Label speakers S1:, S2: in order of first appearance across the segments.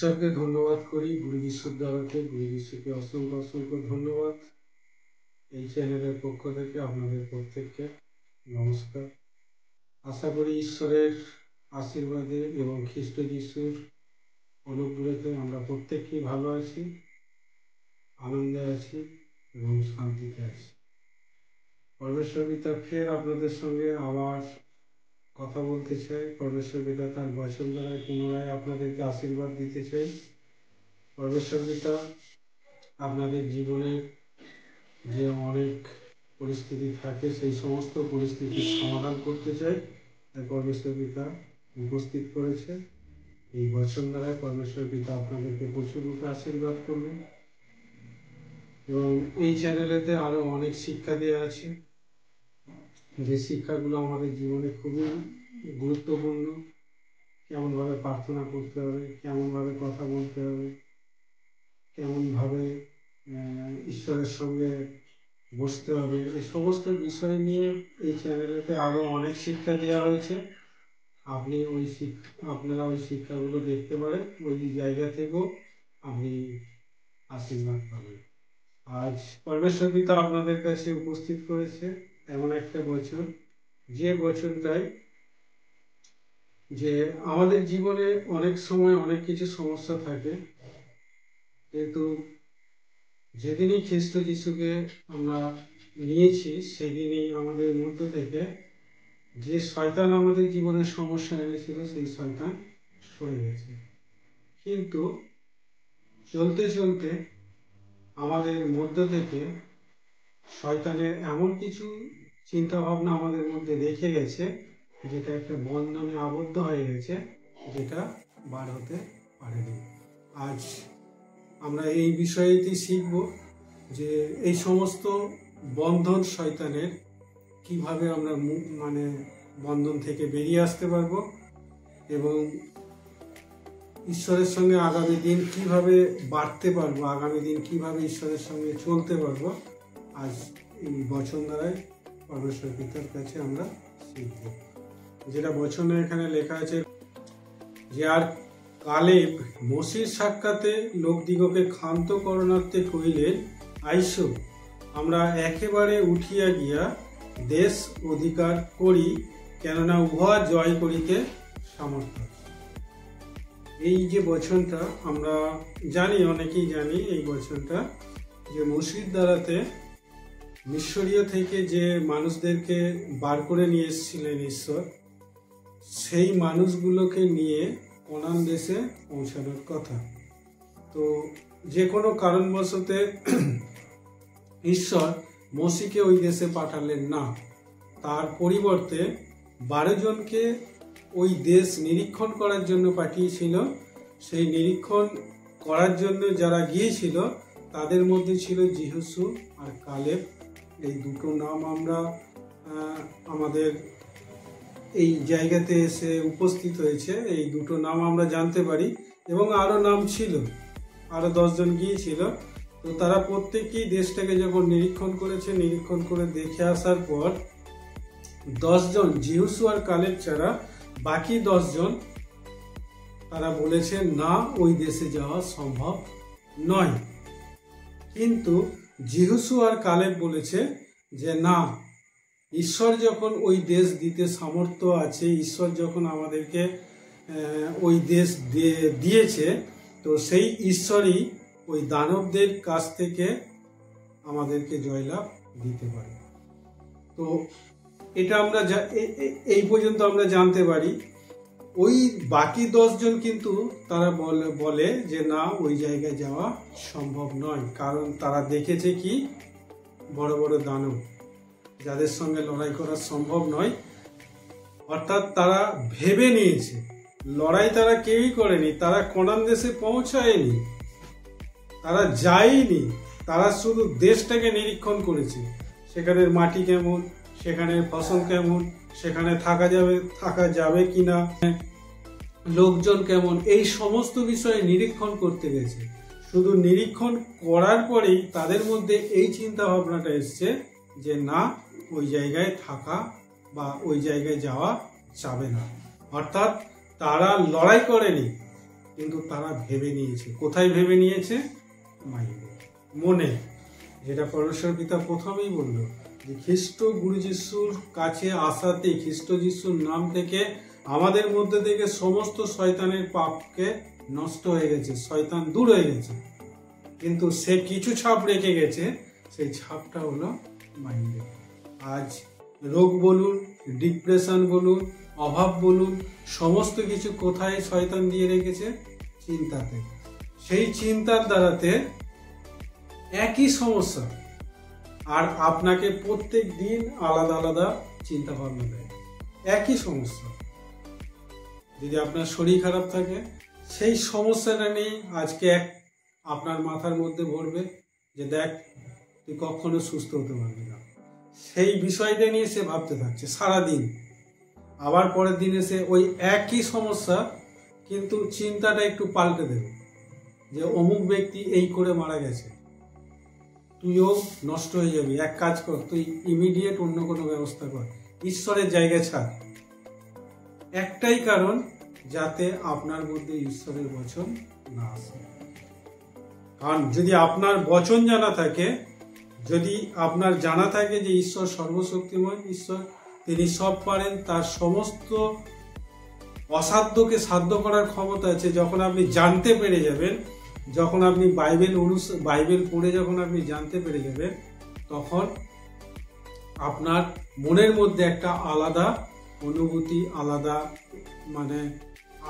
S1: ঈশ্বরকে ধন্যবাদ করি, গুরু বিশ্ববিদ্যালয়কে, গুরু বিশ্বকে অসংখ্য অসংখ্য ধন্যবাদ। এই চ্যানেলের পক্ষ থেকে আপনাদের প্রত্যেককে নমস্কার। আশা করি ঈশ্বরের আশীর্বাদে এবং খ্রিস্ট যিশুর অনুগ্রহে আমরা প্রত্যেকেই ভালো আছি, আনন্দে আছি এবং শান্তিতে আছি। পরমেশ্বর পিতা ফের আপনাদের সঙ্গে আবার কথা বলতে চাই। পরমেশ্বর পিতা তার বচন দ্বারা পুনরায় আপনাদেরকে আশীর্বাদ দিতে চাই। পরমেশ্বর পিতা আপনাদের জীবনে যে অনেক পরিস্থিতি থাকে, সেই সমস্ত পরিস্থিতির সমাধান করতে চাই। তাই পরমেশ্বর পিতা উপস্থিত করেছে। এই বচন দ্বারা পরমেশ্বর পিতা আপনাদেরকে প্রচুর রূপে আশীর্বাদ করবেন। এবং এই চ্যানেলেতে আরো অনেক শিক্ষা দেওয়া আছে, যে শিক্ষাগুলো আমাদের জীবনে খুবই গুরুত্বপূর্ণ। কেমনভাবে প্রার্থনা করতে হবে, কেমনভাবে কথা বলতে হবে, কেমনভাবে ঈশ্বরের সঙ্গে বসতে হবে, এই সমস্ত বিষয় নিয়ে এই চ্যানেলেতে আরও অনেক শিক্ষা দেওয়া হয়েছে। আপনারা ওই শিক্ষাগুলো দেখতে পারেন, ওই জায়গা থেকেও আপনি আশীর্বাদ পাবেন। আজ পরমেশ্বর পিতা আপনাদের কাছে উপস্থিত করেছে এমন একটা বছর, যে বছরটায় যে আমাদের জীবনে অনেক সময় অনেক কিছু সমস্যা থাকে, কিন্তু যেদিনই খ্রিস্ট যিশুকে আমরা নিয়েছি সেদিনই আমাদের মধ্য থেকে যে শয়তান আমাদের জীবনের সমস্যা এনেছিল, সেই শয়তান সরে গেছে। কিন্তু চলতে চলতে আমাদের মধ্য থেকে শয়তানের এমন কিছু চিন্তা ভাবনা আমাদের মধ্যে রেখে গেছে, যেটা একটা বন্ধনে আবদ্ধ হয়ে গেছে, যেটা বার হতে পারেনি। আজ আমরা এই বিষয়টি শিখব যে এই সমস্ত বন্ধন শয়তানের কিভাবে আমরা বন্ধন থেকে বেরিয়ে আসতে পারবো, এবং ঈশ্বরের সঙ্গে আগামী দিন কিভাবে বাড়তে পারবো, আগামী দিন কিভাবে ঈশ্বরের সঙ্গে চলতে পারবো। আজ এই বচন দ্বারাই পরমেশ্বর পিতার কাছে আমরা শিখব। যেটা বচনে এখানে লেখা আছে যে, আর কালেব মসির সাক্ষাতে লোকদিগকে ক্ষান্ত করণার্থে কহিলেন, আইসো আমরা একেবারে উঠিয়া গিয়া দেশ অধিকার করি, কেননা উহা জয় করিতে সামর্থ্য। এই যে বচনটা আমরা জানি, অনেকেই জানি এই বচনটা, যে মসির দ্বারাতে মিশরীয় থেকে যে মানুষদেরকে বার করে নিয়ে এসেছিলেন ঈশ্বর, সেই মানুষগুলোকে নিয়ে কনান দেশে পৌঁছানোর কথা। তো যে কোনো কারণবশতে ঈশ্বর মসিকে ওই দেশে পাঠালেন না, তার পরিবর্তে 12 জনকে ওই দেশ নিরীক্ষণ করার জন্য পাঠিয়েছিল। সেই নিরীক্ষণ করার জন্য যারা গিয়েছিল তাদের মধ্যে ছিল যিহোশু আর কালেব। এই দুটো নাম আমরা আমাদের এই জায়গাতে এসে উপস্থিত হয়েছে, এই দুটো নাম আমরা জানতে পারি। এবং আরো নাম ছিল, আরো 10 জন গিয়েছিল। তো তারা প্রত্যেকেই দেশটাকে যখন নিরীক্ষণ করেছে, নিরীক্ষণ করে দেখে আসার পর 10 জন যিহোশু আর কালেব ছাড়া বাকি 10 জন তারা বলেছে না, ওই দেশে যাওয়া সম্ভব নয়। কিন্তু যিহোশু আর কালেব বলেছে যে না, ঈশ্বর যখন ওই দেশ দিতে সামর্থ্য আছে, ঈশ্বর যখন আমাদেরকে ওই দেশ দিয়েছে, তো সেই ঈশ্বরই ওই দানবদের কাছ থেকে আমাদেরকে জয়লাভ দিতে পারে। তো এটা আমরা এই পর্যন্ত আমরা জানতে পারি। ওই বাকি 10 জন কিন্তু তারা বলে যে না, ওই জায়গায় যাওয়া সম্ভব নয়, কারণ তারা দেখেছে কি বড় বড় দানব, যাদের সঙ্গে লড়াই করা সম্ভব নয়। অর্থাৎ তারা ভেবে নিয়েছে, লড়াই তারা কেউই করেনি, তারা কনান দেশে পৌঁছায়নি, তারা যায়নি, তারা শুধু দেশটাকে নিরীক্ষণ করেছে। সেখানের মাটি কেমন, সেখানে ফসল কেমন, সেখানে থাকা যাবে কিনা, লোকজন কেমন, এই সমস্ত বিষয়ে নিরীক্ষণ করতে গেছে। শুধু নিরীক্ষণ করার পরেই তাদের মধ্যে এই চিন্তা ভাবনাটা এসছে যে না, ওই জায়গায় থাকা বা ওই জায়গায় যাওয়া যাবে না। অর্থাৎ তারা লড়াই করেনি, কিন্তু তারা ভেবে নিয়েছে, কোথায় ভেবে নিয়েছে? মাইন্ডে, মনে। যেটা পরমেশ্বর পিতা প্রথমেই বলল যে খ্রিস্ট গুরু যিশুর কাছে আসাতে, খ্রিস্ট যিশুর নাম থেকে আমাদের মধ্যে থেকে সমস্ত শয়তানের পাপকে নষ্ট হয়ে গেছে, শয়তান দূর হয়ে গেছে। কিন্তু সে কিছু ছাপ রেখে গেছে, সেই ছাপটা হলো মাইন্ডে। আজ রোগ বলুন, ডিপ্রেশন বলুন, অভাব বলুন, সমস্ত কিছু কোথায় শয়তান দিয়ে রেখেছে? চিন্তাতে। সেই চিন্তার দ্বারাতে একই সমস্যা, আর আপনাকে প্রত্যেক দিন আলাদা আলাদা চিন্তা ভাবনা দেয়। একই সমস্যা। যদি আপনার শরীর খারাপ থাকে, সেই সমস্যাটা নিয়ে আজকে আপনার মাথার মধ্যে ভরবে যে দেখ তুই কখনো সুস্থ হতে পারবি না। সেই বিষয়টা নিয়ে সে ভাবতে থাকছে সারাদিন। আবার পরের দিনে সে ওই একই সমস্যা, কিন্তু চিন্তাটা একটু পাল্টে দেবে যে অমুক ব্যক্তি এই করে মারা গেছে, তুইও নষ্ট হয়ে যাবি, এক কাজ কর, তুই ইমিডিয়েট অন্য কোনো ব্যবস্থা কর, ঈশ্বরের জায়গা ছাড়। একটাই কারণ, যাতে আপনার মধ্যে ঈশ্বরের বচন না আসে। কারণ যদি আপনার বচন জানা থাকে, যদি আপনার জানা থাকে যে ঈশ্বর সর্বশক্তিমান, ঈশ্বর তিনি সব পারেন, তার সমস্ত অসাধ্যকে সাধ্য করার ক্ষমতা আছে, যখন আপনি জানতে পেরে যাবেন, যখন আপনি বাইবেল পড়ে যখন আপনি জানতে পেরে যাবেন, তখন আপনার মনের মধ্যে একটা আলাদা অনুভূতি, আলাদা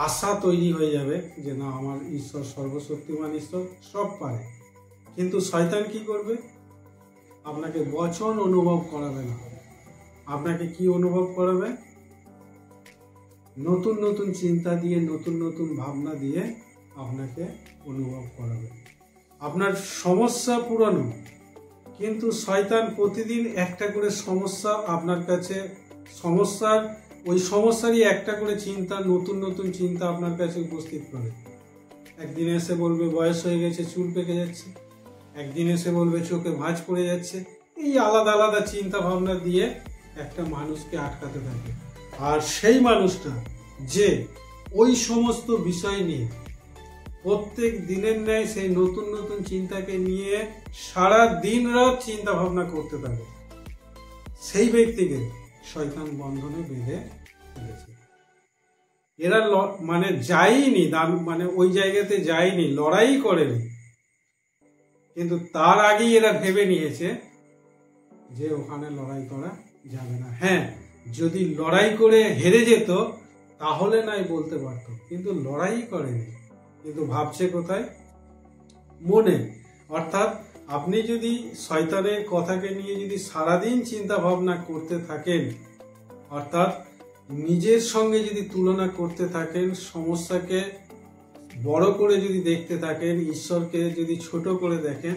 S1: আশা তৈরি হয়ে যাবে যে না, আমার ঈশ্বর সর্বশক্তিমান, ঈশ্বর সব পারে। কিন্তু শয়তান কি করবে? আপনাকে বচন অনুভব করাবে না। আপনাকে কি অনুভব করাবে? নতুন নতুন চিন্তা দিয়ে, নতুন নতুন ভাবনা দিয়ে আপনাকে অনুভব করাবে। আপনার সমস্যা পুরানো, কিন্তু শয়তান প্রতিদিন একটা করে সমস্যা আপনার কাছে, ওই সমস্যারই একটা করে চিন্তা, নতুন নতুন চিন্তা আপনার কাছে উপস্থিত করে। একদিন এসে বলবে বয়স হয়ে গেছে, চুল পেকে যাচ্ছে। একদিন এসে বলবে চোখে ভাঁজ পড়ে যাচ্ছে। এই আলাদা আলাদা চিন্তা ভাবনা দিয়ে একটা মানুষকে আটকাতে থাকে। আর সেই মানুষটা যে ওই সমস্ত বিষয় নিয়ে প্রত্যেক দিনের ন্যায় সেই নতুন নতুন চিন্তাকে নিয়ে সারা দিন রাত চিন্তা ভাবনা করতে থাকে, সেই ব্যক্তিকে শয়তান বন্ধনে বেঁধে ফেলেছে। এরা যায়নি, ওই জায়গাতে যায়নি, লড়াই করেনি, কিন্তু তার আগেই এরা ভেবে নিয়েছে যে ওখানে লড়াই করা যাবে না। হ্যাঁ, যদি লড়াই করে হেরে যেত তাহলে নাই বলতে পারতো, কিন্তু লড়াই করেনি। কিন্তু ভাবছে কোথায়? মনে। অর্থাৎ আপনি যদি শয়তানের কথাকে নিয়ে যদি সারাদিন চিন্তা ভাবনা করতে থাকেন, অর্থাৎ নিজের সঙ্গে যদি তুলনা করতে থাকেন, সমস্যাকে বড় করে যদি দেখতে থাকেন, ঈশ্বরকে যদি ছোট করে দেখেন,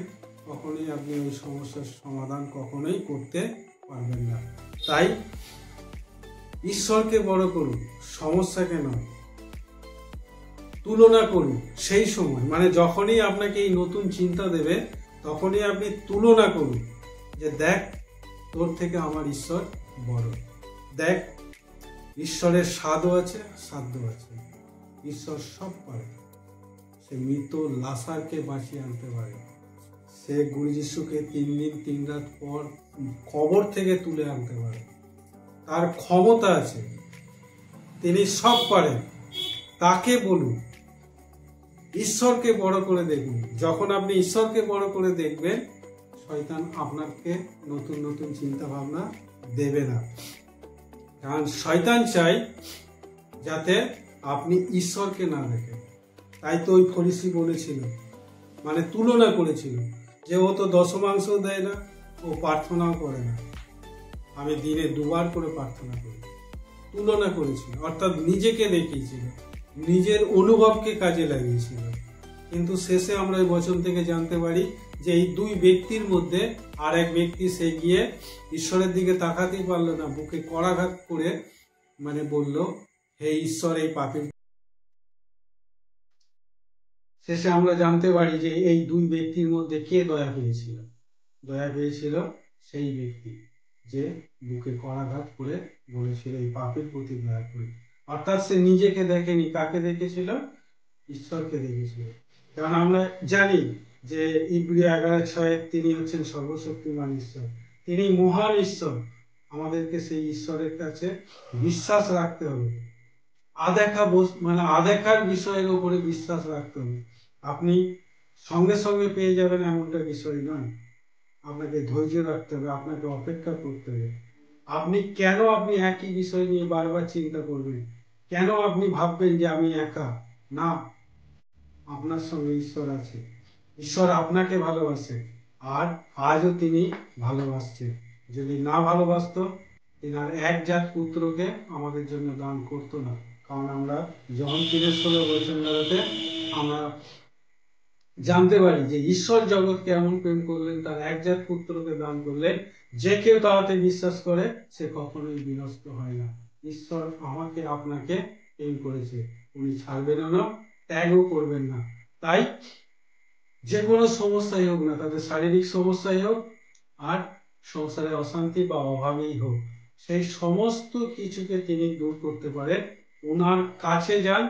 S1: কখনোই আপনি ওই সমস্যার সমাধান কখনোই করতে পারবেন না। তাই ঈশ্বরকে বড় করুন, সমস্যাকে নয়। তুলনা করুন সেই সময়, যখনই আপনাকে এই নতুন চিন্তা দেবে, তখনই আপনি তুলনা করুন যে দেখ, তোর থেকে আমার ঈশ্বর বড়। দেখ, ঈশ্বরের স্বাদও আছে, সাধ্য আছে। ঈশ্বর সব পারে। সে মৃত লাসারকে বাঁচিয়ে আনতে পারে। সে গুরু যিশুকে 3 দিন 3 রাত পর কবর থেকে তুলে আনতে পারে। তার ক্ষমতা আছে, তিনি সব পারেন। তাকে বলুন, ঈশ্বরকে বড় করে দেখুন। যখন আপনি ঈশ্বরকে বড় করে দেখবেন, শয়তান আপনাকে নতুন নতুন চিন্তা ভাবনা দেবে না। কারণ শয়তান চাই যাতে আপনি ঈশ্বরকে না দেখেন। তাই তো ওই ফরিসি বলেছিল, তুলনা করেছিল যে ও তো দশমাংশ দেয় না, ও প্রার্থনাও করে না, আমি দিনে 2 বার করে প্রার্থনা করি। তুলনা করেছিল, অর্থাৎ নিজেকে দেখিয়েছিল, নিজের অনুভবকে কাজে লাগিয়েছিল। কিন্তু শেষে আমরা এই বচন থেকে জানতে পারি যে এই 2 ব্যক্তির মধ্যে আর এক ব্যক্তি, সে গিয়ে ঈশ্বরের দিকে তাকাতেই পারলো না, বুকে করাঘাত করে বলল, হে ঈশ্বর, এই পাপী। শেষে আমরা জানতে পারি যে এই 2 ব্যক্তির মধ্যে কে দয়া পেয়েছিল। দয়া পেয়েছিল সেই ব্যক্তি যে বুকে করাঘাত করে বলেছিল এই পাপের প্রতি দয়া করি। অর্থাৎ সে নিজেকে দেখেনি, কাকে দেখেছিল? ঈশ্বরকে দেখেছিল। কারণ আমরা জানি যে ইব্রিয় 11:6 তিনি হচ্ছেন সর্বশক্তিমান ঈশ্বর, তিনি মহান ঈশ্বর। আমাদেরকে সেই ঈশ্বরের কাছে বিশ্বাস রাখতে হবে। মানে আদেখার বিষয়ের উপরে বিশ্বাস রাখতে হবে। আপনি সঙ্গে সঙ্গে পেয়ে যাবেন এমনটা বিষয় নয়। আপনাকে ধৈর্য রাখতে হবে, আপনাকে অপেক্ষা করতে হবে। আপনি একই বিষয় নিয়ে বারবার চিন্তা করবেন? কেন আপনি ভাববেন যে আমি একা? না, আপনার সঙ্গে ঈশ্বর আছে। ঈশ্বর আপনাকে ভালোবাসে, আর আজও তিনি ভালোবাসছেন। যদি না ভালোবাসতো, তিনার একজাত পুত্রকে আমাদের জন্য দান করতো না। কারণ আমরা যখন 3:16 বচন দ্বারাতে আমরা জানতে পারি যে ঈশ্বর জগৎকে এমন প্রেম করলেন, তার একজাত পুত্রকে দান করলেন, যে কেউ তাহাতে বিশ্বাস করে সে কখনোই বিনষ্ট হয় না। ঈশ্বর আমাকে আপনাকে প্রেম করেছে, উনি ছাড়বেন না, ত্যাগও করবেন না। তাই যে কোনো সমস্যাই হোক না, তাদের শারীরিক সমস্যাই হোক আর সংসারে অশান্তি বা অভাবেই হোক, সেই সমস্ত কিছুকে তিনি দূর করতে পারেন। ওনার কাছে যান,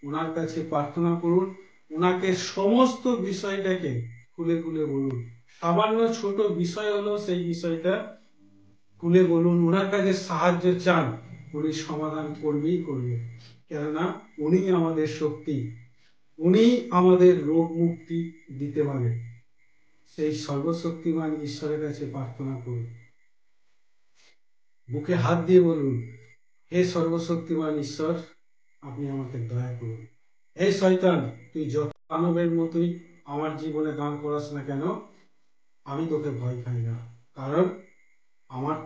S1: ওনার কাছে প্রার্থনা করুন, ওনাকে সমস্ত বিষয়টাকে খুলে খুলে বলুন। সামান্য ছোট বিষয় হলো সেই বিষয়টা খুলে বলুন, ওনার কাছে সাহায্য চান, উনি সমাধান করবেই করবে। কেননা উনি আমাদের শক্তি, উনি আমাদের রোগ মুক্তি দিতে পারেন। সেই সর্বশক্তিমান ঈশ্বরের কাছে প্রার্থনা করুন, বুকে হাত দিয়ে বলুন, হে সর্বশক্তিমান ঈশ্বর, আপনি আমাকে দয়া করুন। হে শয়তান, তুই যত দানবের মতোই আমার জীবনে দান করাস না কেন, আমি তোকে ভয় খাই না। কারণ আমার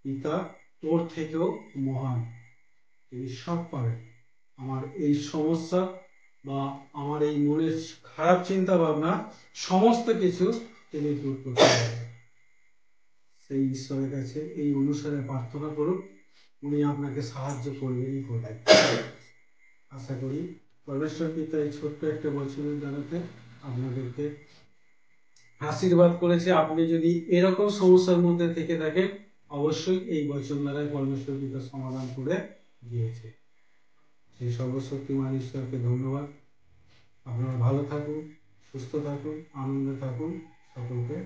S1: পিতা তোর থেকেও মহান, তিনি সব পারেন। আমার এই সমস্যা বা আমার এই মনের খারাপ চিন্তা ভাবনা সমস্ত কিছু তিনি দূর করতে পারেন। সেই ঈশ্বরের কাছে এই অনুসারে প্রার্থনা করুন, উনি আপনাকে সাহায্য করবেনই করবেন। আশা করি পরমেশ্বর পিতা এই ছোট্ট একটা বছরের দ্বারাতে আপনাদেরকে আশীর্বাদ করেছে। আপনি যদি এরকম সমস্যার মধ্যে থেকে থাকেন, অবশ্যই এই বচন দ্বারাই পরমেশ্বর পিতা সমাধান করে দিয়েছে। সেই সর্বশক্তিমান ঈশ্বরকে ধন্যবাদ। আপনারা ভালো থাকুন, সুস্থ থাকুন, আনন্দে থাকুন। সকলকে